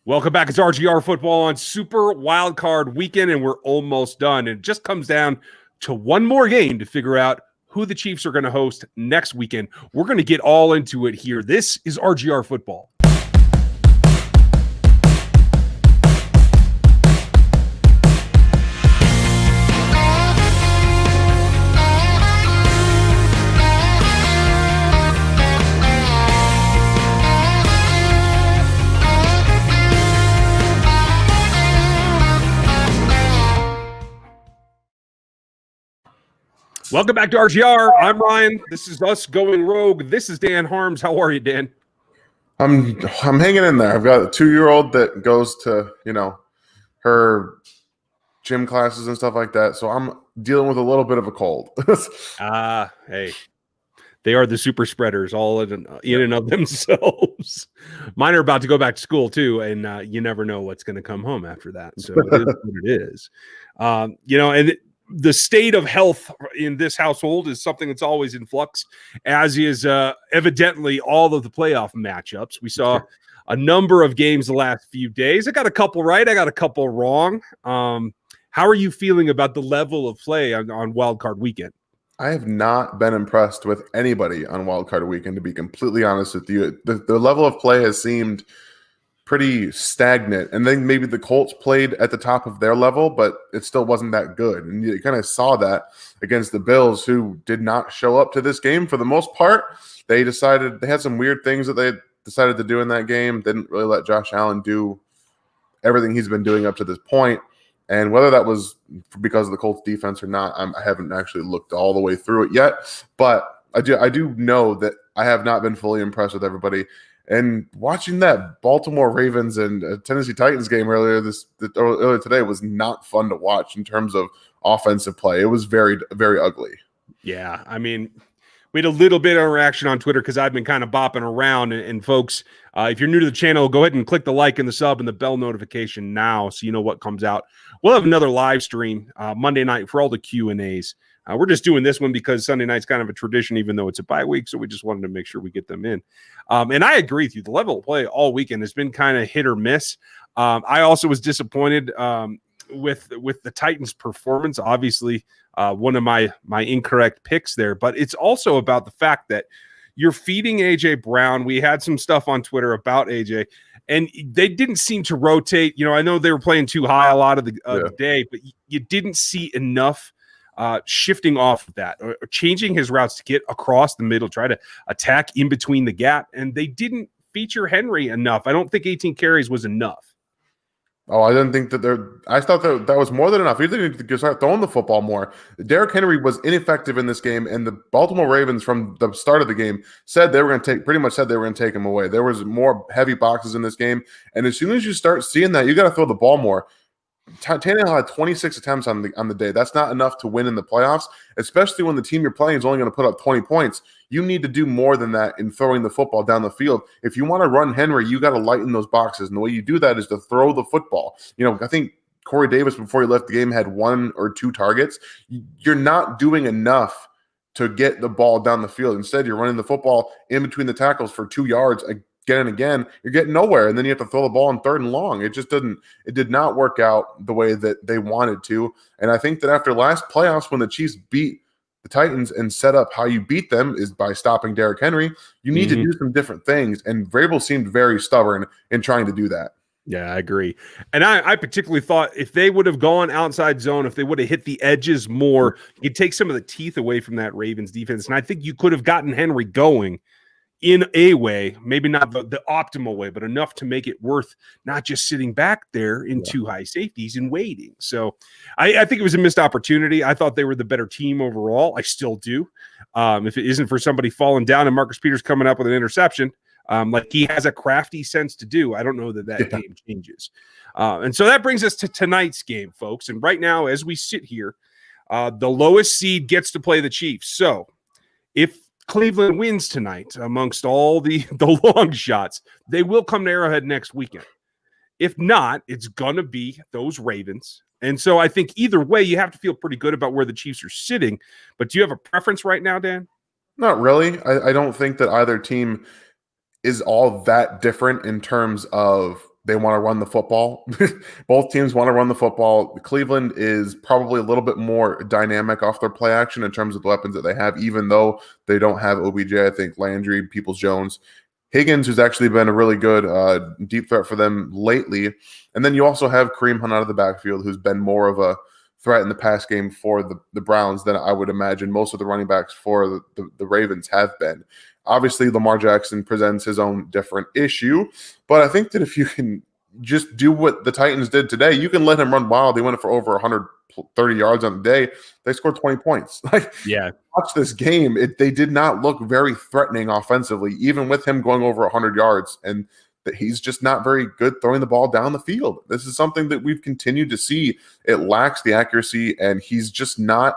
Welcome back. It's RGR Football on Super Wildcard Weekend, and we're almost done. It just comes down to one more game to figure out who the Chiefs are going to host next weekend. We're going to get all into it here. This is RGR Football. Welcome back to RGR. I'm Ryan. This is us going rogue. This is Dan Harms. How are you, Dan? I'm hanging in there. I've got a 2-year-old that goes to, her gym classes and stuff like that. So I'm dealing with a little bit of a cold. Hey, they are the super spreaders all in and of themselves. Mine are about to go back to school too, and you never know what's going to come home after that. So it is what it is. And the state of health in this household is something that's always in flux, as is evidently all of the playoff matchups. We saw a number of games the last few days. I got a couple right. I got a couple wrong. How are you feeling about the level of play on Wildcard Weekend? I have not been impressed with anybody on Wildcard Weekend, to be completely honest with you. The level of play has seemed pretty stagnant, and then maybe the Colts played at the top of their level, but it still wasn't that good. And you kind of saw that against the Bills, who did not show up to this game for the most part. They had some weird things that they decided to do in that game. Didn't really let Josh Allen do everything he's been doing up to this point. And whether that was because of the Colts defense or not, I haven't actually looked all the way through it yet. But I do know that I have not been fully impressed with everybody. And watching that Baltimore Ravens and Tennessee Titans game earlier today was not fun to watch in terms of offensive play. It was very, very ugly. Yeah, I mean, we had a little bit of interaction on Twitter because I've been kind of bopping around. And folks, if you're new to the channel, go ahead and click the like and the sub and the bell notification now so you know what comes out. We'll have another live stream Monday night for all the Q&As. We're just doing this one because Sunday night's kind of a tradition, even though it's a bye week. So we just wanted to make sure we get them in. And I agree with you. The level of play all weekend has been kind of hit or miss. I also was disappointed with the Titans' performance. Obviously, one of my incorrect picks there. But it's also about the fact that you're feeding A.J. Brown. We had some stuff on Twitter about A.J., and they didn't seem to rotate. I know they were playing too high a lot of the day, but you didn't see enough shifting off of that or changing his routes to get across the middle, try to attack in between the gap. And they didn't feature Henry enough. I don't think 18 carries was enough. Oh, I didn't think I thought that was more than enough. You need to start throwing the football more. Derrick Henry was ineffective in this game, and the Baltimore Ravens from the start of the game said they were going to take him away. There was more heavy boxes in this game, and as soon as you start seeing that, you got to throw the ball more. Tannehill had 26 attempts on the day. That's not enough to win in the playoffs, especially when the team you're playing is only going to put up 20 points. You need to do more than that in throwing the football down the field. If you want to run Henry, you got to lighten those boxes. And the way you do that is to throw the football. I think Corey Davis, before he left the game, had 1 or 2 targets. You're not doing enough to get the ball down the field. Instead, you're running the football in between the tackles for 2 yards again and again. You're getting nowhere, and then you have to throw the ball on 3rd and long. It did not work out the way that they wanted to. And I think that after last playoffs, when the Chiefs beat the Titans and set up how you beat them is by stopping Derrick Henry, you need to do some different things. And Vrabel seemed very stubborn in trying to do that. Yeah, I agree. And I particularly thought if they would have gone outside zone, if they would have hit the edges more, you'd take some of the teeth away from that Ravens defense. And I think you could have gotten Henry going in a way, maybe not the optimal way, but enough to make it worth not just sitting back there in 2 high safeties and waiting. So I think it was a missed opportunity. I thought they were the better team overall. I still do. If it isn't for somebody falling down and Marcus Peters coming up with an interception, like he has a crafty sense to do, I don't know that game changes. And so that brings us to tonight's game, folks. And right now, as we sit here, the lowest seed gets to play the Chiefs. So if Cleveland wins tonight amongst all the long shots, they will come to Arrowhead next weekend. If not, it's going to be those Ravens. And so I think either way, you have to feel pretty good about where the Chiefs are sitting. But do you have a preference right now, Dan? Not really. I don't think that either team is all that different in terms of they want to run the football. Both teams want to run the football. Cleveland is probably a little bit more dynamic off their play action in terms of the weapons that they have, even though they don't have OBJ. I think Landry, Peoples-Jones, Higgins, who's actually been a really good deep threat for them lately. And then you also have Kareem Hunt out of the backfield, who's been more of a threat in the pass game for the Browns than I would imagine most of the running backs for the Ravens have been. Obviously, Lamar Jackson presents his own different issue, but I think that if you can just do what the Titans did today, you can let him run wild. They went for over 130 yards on the day. They scored 20 points. Watch this game. They did not look very threatening offensively, even with him going over 100 yards. And that he's just not very good throwing the ball down the field. This is something that we've continued to see. It lacks the accuracy, and he's just not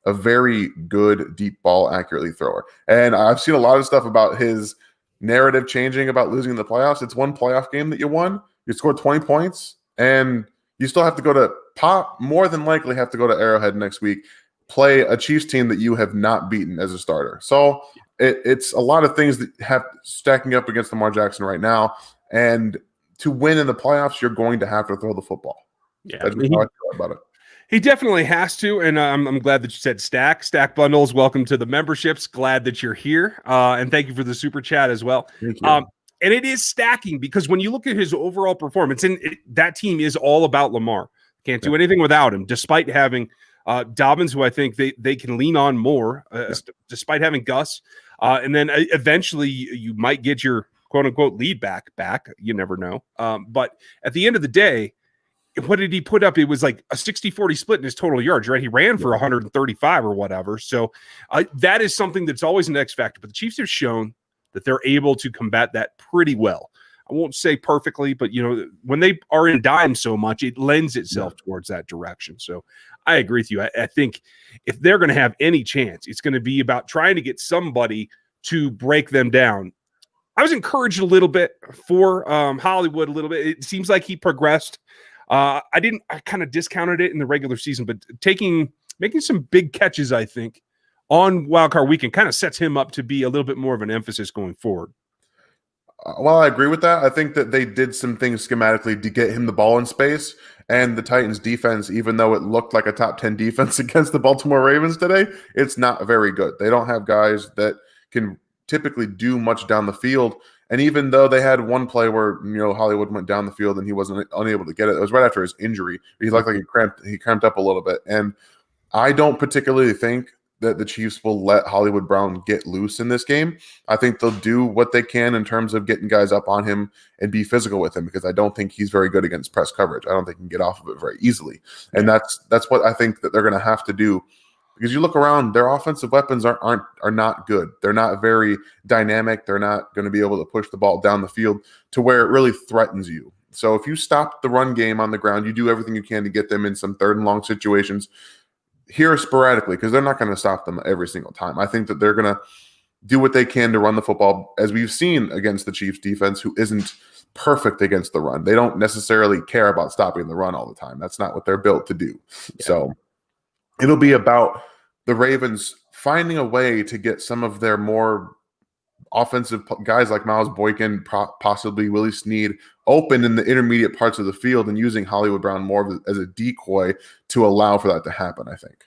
a very good deep ball accurately thrower. And I've seen a lot of stuff about his narrative changing about losing the playoffs. It's one playoff game that you won. You scored 20 points, and you still have to go to more than likely have to go to Arrowhead next week, play a Chiefs team that you have not beaten as a starter. So it's a lot of things that have stacking up against Lamar Jackson right now. And to win in the playoffs, you're going to have to throw the football. Yeah, that's how I feel about it. He definitely has to, and I'm glad that you said Stack Bundles. Welcome to the memberships. Glad that you're here, and thank you for the super chat as well. Thank you. And it is stacking because when you look at his overall performance, and that team is all about Lamar. Can't do anything without him, despite having Dobbins, who I think they can lean on more, despite having Gus. And then eventually you might get your quote-unquote lead back. You never know. But at the end of the day, what did he put up? It was like a 60-40 split in his total yards, right? He ran for 135 or whatever. So that is something that's always an X factor. But the Chiefs have shown that they're able to combat that pretty well. I won't say perfectly, but when they are in dime so much, it lends itself towards that direction. So I agree with you. I think if they're going to have any chance, it's going to be about trying to get somebody to break them down. I was encouraged a little bit for Hollywood a little bit. It seems like he progressed. I kind of discounted it in the regular season, but making some big catches, I think, on Wildcard Weekend kind of sets him up to be a little bit more of an emphasis going forward. Well, I agree with that. I think that they did some things schematically to get him the ball in space, and the Titans defense, even though it looked like a top 10 defense against the Baltimore Ravens today, it's not very good. They don't have guys that can typically do much down the field. And even though they had one play where Hollywood went down the field and he wasn't unable to get it, it was right after his injury. He looked like he cramped up a little bit. And I don't particularly think that the Chiefs will let Hollywood Brown get loose in this game. I think they'll do what they can in terms of getting guys up on him and be physical with him, because I don't think he's very good against press coverage. I don't think he can get off of it very easily. And that's what I think that they're going to have to do. Because you look around, their offensive weapons are not good. They're not very dynamic. They're not going to be able to push the ball down the field to where it really threatens you. So if you stop the run game on the ground, you do everything you can to get them in some third and long situations here sporadically, because they're not going to stop them every single time. I think that they're going to do what they can to run the football, as we've seen against the Chiefs defense, who isn't perfect against the run. They don't necessarily care about stopping the run all the time. That's not what they're built to do. Yeah. So it'll be about the Ravens finding a way to get some of their more offensive guys like Miles Boykin, possibly Willie Snead, open in the intermediate parts of the field and using Hollywood Brown more as a decoy to allow for that to happen, I think.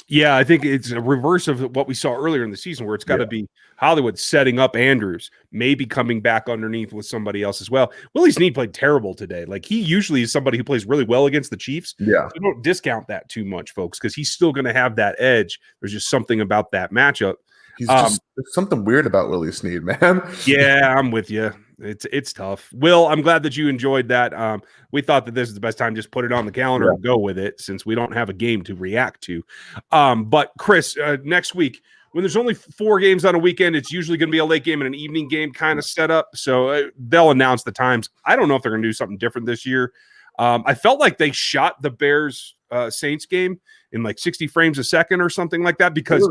Yeah, I think it's a reverse of what we saw earlier in the season, where it's got to be Hollywood setting up Andrews, maybe coming back underneath with somebody else as well. Willie Snead played terrible today. Like, he usually is somebody who plays really well against the Chiefs. Yeah. So don't discount that too much, folks, because he's still going to have that edge. There's just something about that matchup. He's there's something weird about Willie Snead, man. Yeah, I'm with you. It's tough. Will, I'm glad that you enjoyed that. We thought that this is the best time. Just put it on the calendar and go with it, since we don't have a game to react to. But Chris, next week, when there's only 4 games on a weekend, it's usually going to be a late game and an evening game kind of setup. So they'll announce the times. I don't know if they're going to do something different this year. I felt like they shot the Bears Saints game in like 60 frames a second or something like that, because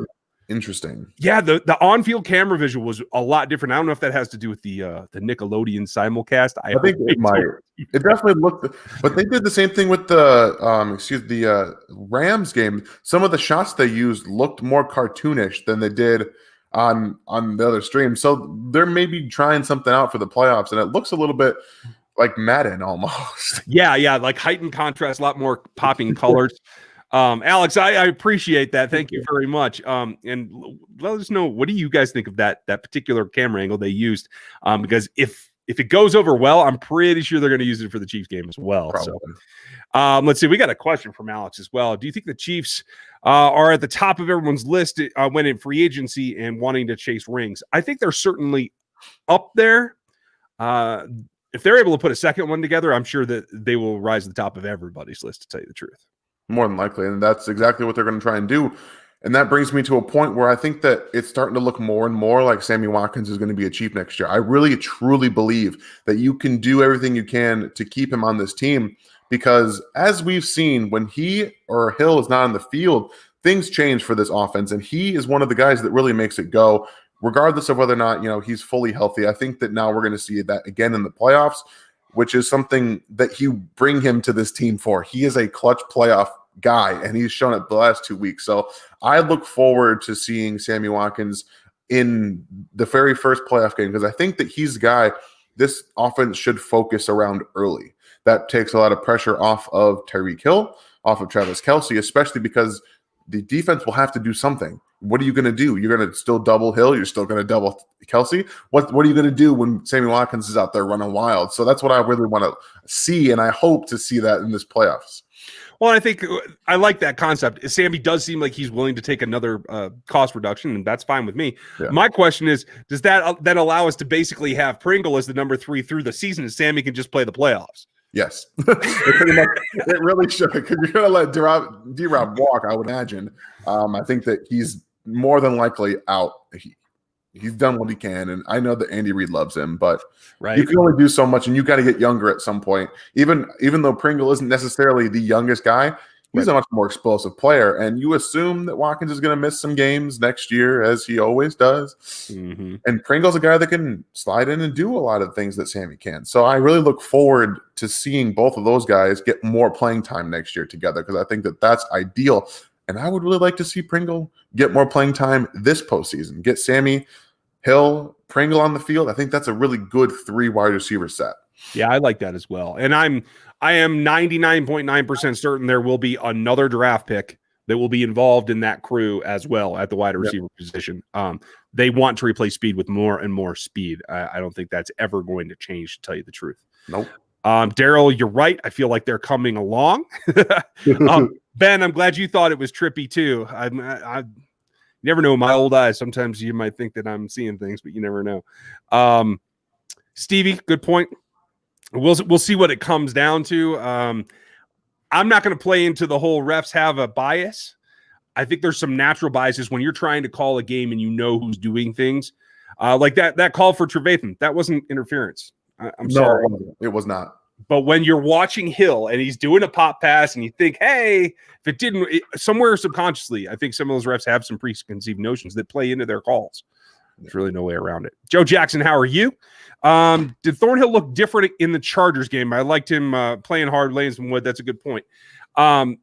interesting. Yeah, the on-field camera visual was a lot different. I don't know if that has to do with the Nickelodeon simulcast. I think it might. It definitely looked, but they did the same thing with the Rams game. Some of the shots they used looked more cartoonish than they did on the other stream. So they're maybe trying something out for the playoffs, and it looks a little bit like Madden almost. Yeah, like heightened contrast, a lot more popping colors. Alex, I appreciate that. Thank you very much. And let us know, what do you guys think of that particular camera angle they used? Because if it goes over well, I'm pretty sure they're going to use it for the Chiefs game as well. Probably. So let's see. We got a question from Alex as well. Do you think the Chiefs are at the top of everyone's list when in free agency and wanting to chase rings? I think they're certainly up there. If they're able to put a second one together, I'm sure that they will rise to the top of everybody's list, to tell you the truth. More than likely. And that's exactly what they're going to try and do. And that brings me to a point where I think that it's starting to look more and more like Sammy Watkins is going to be a Chief next year. I really, truly believe that you can do everything you can to keep him on this team, because as we've seen, when he or Hill is not on the field, things change for this offense. And he is one of the guys that really makes it go, regardless of whether or not, he's fully healthy. I think that now we're going to see that again in the playoffs, which is something that you bring him to this team for. He is a clutch playoff guy, and he's shown it the last 2 weeks. So I look forward to seeing Sammy Watkins in the very first playoff game, because I think that he's the guy this offense should focus around early. That takes a lot of pressure off of Tyreek Hill, off of Travis Kelce, especially because the defense will have to do something. What are you going to do? You're going to still double Hill. You're still going to double Kelce. What are you going to do when Sammy Watkins is out there running wild? So that's what I really want to see, and I hope to see that in this playoffs. Well, I think I like that concept. Sammy does seem like he's willing to take another cost reduction, and that's fine with me. Yeah. My question is, does that then allow us to basically have Pringle as the number 3 through the season, and Sammy can just play the playoffs? Yes. It really should, because you're going to let D-Rob walk, I would imagine. I think that he's more than likely out. He's done what he can, and I know that Andy Reid loves him, but you can only do so much, and you got to get younger at some point. Even though Pringle isn't necessarily the youngest guy, he's a much more explosive player, and you assume that Watkins is going to miss some games next year, as he always does. Mm-hmm. And Pringle's a guy that can slide in and do a lot of things that Sammy can. So I really look forward to seeing both of those guys get more playing time next year together, because I think that that's ideal. And I would really like to see Pringle get more playing time this postseason. Get Sammy, Hill, Pringle on the field. I think that's a really good 3 wide receiver set. Yeah, I like that as well. And I am 99.9% certain there will be another draft pick that will be involved in that crew as well at the wide receiver position. They want to replace speed with more and more speed. I don't think that's ever going to change, to tell you the truth. Nope. Daryl, you're right. I feel like they're coming along. Ben, I'm glad you thought it was trippy too. I never know. My old eyes, sometimes you might think that I'm seeing things, but you never know. Stevie, good point. We'll see what it comes down to. I'm not going to play into the whole refs have a bias. I think there's some natural biases when you're trying to call a game and you know who's doing things. Like that call for Trevathan, that wasn't interference. I'm sorry. It was not. But when you're watching Hill and he's doing a pop pass and you think, hey, if it didn't, somewhere subconsciously, I think some of those refs have some preconceived notions that play into their calls. There's really no way around it. Joe Jackson, how are you? Did Thornhill look different in the Chargers game? I liked him playing hard, laying some wood. That's a good point. I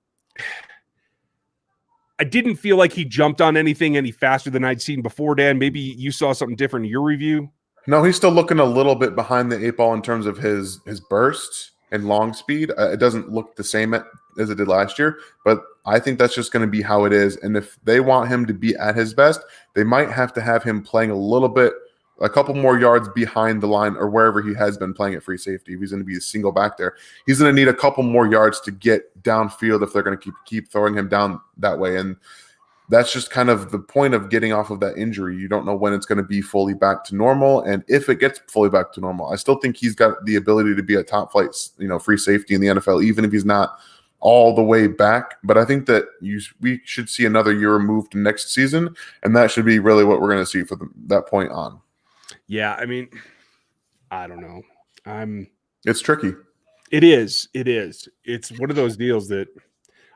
didn't feel like he jumped on anything any faster than I'd seen before, Dan. Maybe you saw something different in your review. No, he's still looking a little bit behind the 8 ball in terms of his bursts and long speed. It doesn't look the same as it did last year, but I think that's just going to be how it is. And if they want him to be at his best, they might have to have him playing a couple more yards behind the line or wherever he has been playing at free safety. If he's going to be a single back there, he's going to need a couple more yards to get downfield if they're going to keep throwing him down that way. And that's just kind of the point of getting off of that injury. You don't know when it's going to be fully back to normal. And if it gets fully back to normal, I still think he's got the ability to be a top flight, free safety in the NFL, even if he's not all the way back. But I think that we should see another year removed next season. And that should be really what we're going to see from that point on. Yeah. I mean, I don't know. It's tricky. It is. It's one of those deals that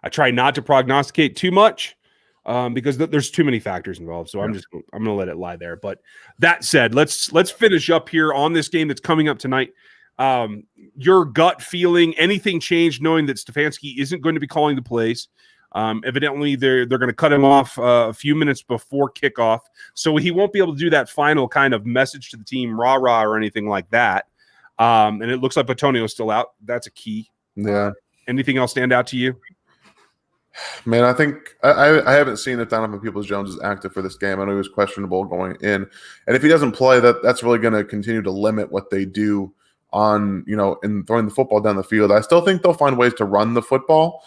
I try not to prognosticate too much. Because there's too many factors involved. So I'm going to let it lie there. But that said, let's finish up here on this game that's coming up tonight. Your gut feeling, anything changed knowing that Stefanski isn't going to be calling the plays? Evidently, they're going to cut him off a few minutes before kickoff. So he won't be able to do that final kind of message to the team, rah-rah, or anything like that. And it looks like Batonio's still out. That's a key. Yeah. Anything else stand out to you? Man, I think I haven't seen if Donovan Peoples-Jones is active for this game. I know he was questionable going in, and if he doesn't play, that's really going to continue to limit what they do on in throwing the football down the field. I still think they'll find ways to run the football,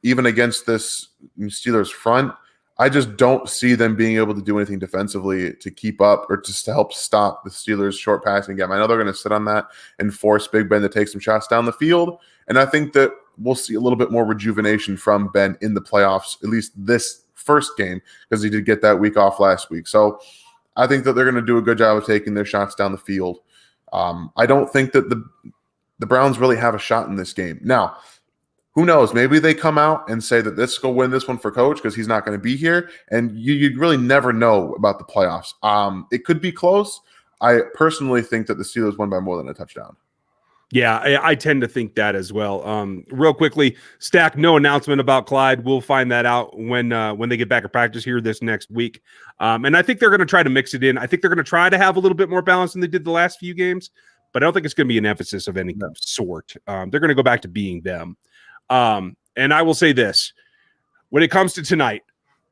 even against this Steelers front. I just don't see them being able to do anything defensively to keep up or just to help stop the Steelers' short passing game. I know they're going to sit on that and force Big Ben to take some shots down the field, and I think that we'll see a little bit more rejuvenation from Ben in the playoffs, at least this first game, because he did get that week off last week. So I think that they're going to do a good job of taking their shots down the field. I don't think that the Browns really have a shot in this game. Now, who knows? Maybe they come out and say that let's go win this one for Coach because he's not going to be here, and you really never know about the playoffs. It could be close. I personally think that the Steelers won by more than a touchdown. Yeah, I tend to think that as well. Real quickly, Stack, no announcement about Clyde. We'll find that out when they get back to practice here this next week. And I think they're going to try to mix it in. I think they're going to try to have a little bit more balance than they did the last few games, but I don't think it's going to be an emphasis of any sort. They're going to go back to being them. And I will say this, when it comes to tonight,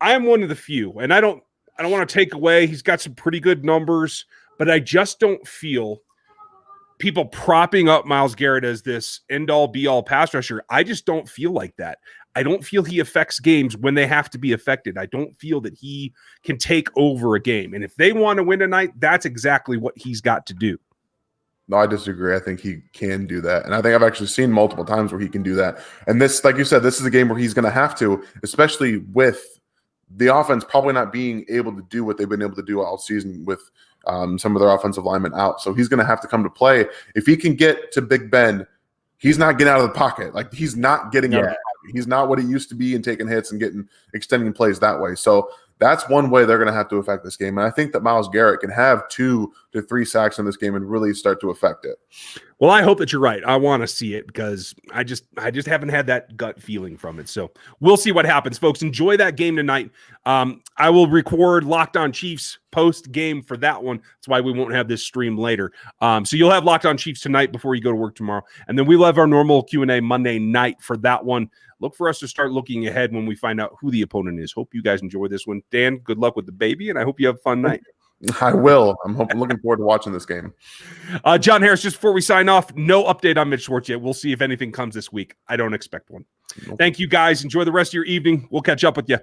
I am one of the few, and I don't want to take away. He's got some pretty good numbers, but I just don't feel people propping up Myles Garrett as this end-all, be-all pass rusher. I just don't feel like that. I don't feel he affects games when they have to be affected. I don't feel that he can take over a game. And if they want to win tonight, that's exactly what he's got to do. No, I disagree. I think he can do that. And I think I've actually seen multiple times where he can do that. And this, like you said, this is a game where he's going to have to, especially with the offense probably not being able to do what they've been able to do all season with some of their offensive linemen out. So he's going to have to come to play. If he can get to Big Ben, he's not getting out of the pocket. Like, he's not getting out of the pocket. He's not what he used to be and taking hits and extending plays that way. So that's one way they're going to have to affect this game. And I think that Myles Garrett can have 2 to 3 sacks in this game and really start to affect it. Well, I hope that you're right. I want to see it because I just haven't had that gut feeling from it. So we'll see what happens, folks. Enjoy that game tonight. I will record Locked On Chiefs post game for that one. That's why we won't have this stream later. So you'll have Locked On Chiefs tonight before you go to work tomorrow. And then we'll have our normal Q&A Monday night for that one. Look for us to start looking ahead when we find out who the opponent is. Hope you guys enjoy this one. Dan, good luck with the baby, and I hope you have a fun night. I will. I'm looking forward to watching this game. John Harris, just before we sign off, no update on Mitch Schwartz yet. We'll see if anything comes this week. I don't expect one. Thank you, guys. Enjoy the rest of your evening. We'll catch up with you